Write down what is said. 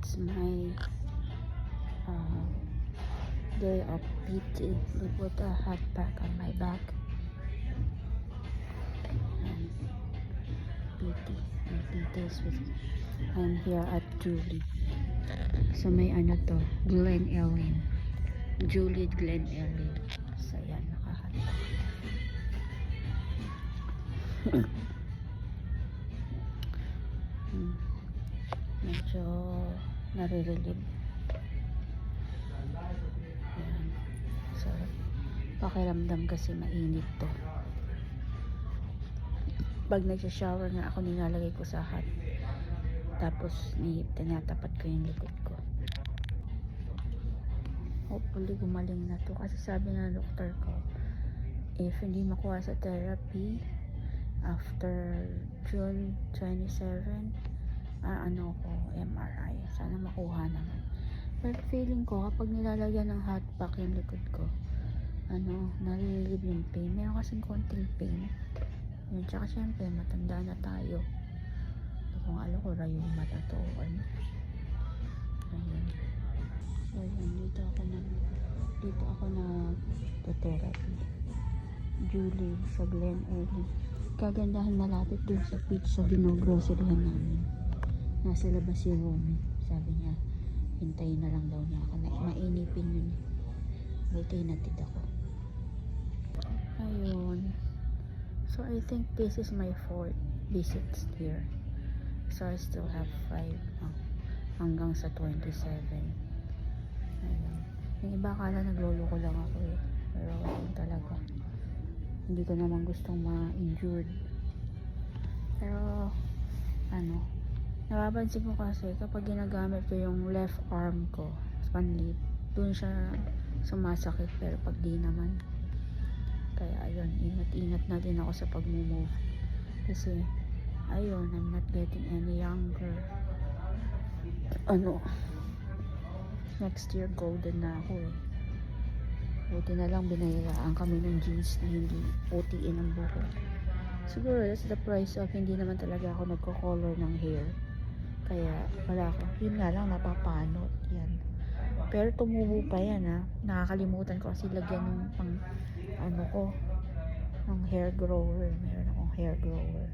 It's my day of PT. They put a hot pack on my back. And PT. And PT is with, I'm here at Julie. So may ano to, Glen Ellen. Julie Glen Ellen. So yan, nakahat pack. Medyo nare-relieve. Ayan. So, pakiramdam kasi mainit to. Pag nag-shower nga ako, nilalagay ko sa hot. Tapos, tinatapat ko yung likod ko. Hopefully, gumaling na to. Kasi sabi ng doktor ko, if hindi makuha sa therapy, after June 27, ano ko, MRI. Sana makuha naman. Pero feeling ko, kapag nilalagyan ng hot pack yung likod ko, nalilib yung pain. Meron kasing konting pain. Yun, tsaka syempre, matanda na tayo. Hindi ko nga alam ko, rayuma na to. Ano. Ayun. So, yun, dito ako na therapy. Julie sa Glen Ellen. Kagandahan malapit dun sa pizza groceryhan namin. Nasa labas si Romy. Sabi niya, hintayin na lang daw niya ako. Mainipin yun. Buti natid ako. Ayun. So, I think this is my 4th visit here. So, I still have 5 hanggang sa 27. Ayun. Yung iba akala nagloloko lang ako eh. Pero ayun talaga. Hindi ko naman gustong ma-injured. Pero, napapansin ko kasi kapag ginagamit ko yung left arm ko, panlip, dun siya sumasakit. Pero pag di naman, kaya ayun, ingat-ingat na din ako sa pag-move. Kasi, ayun, I'm not getting any younger. Next year golden na ako eh. Buti na lang binayaraan kami ng jeans na hindi putiin ang buhok. Siguro that's the price of hindi naman talaga ako nagko-color ng hair. Kaya wala ako. Yun nga lang, napapanot. Yan. Pero tumubo pa yan ha. Nakakalimutan ko kasi lagyan ng ng hair grower. Meron akong hair grower.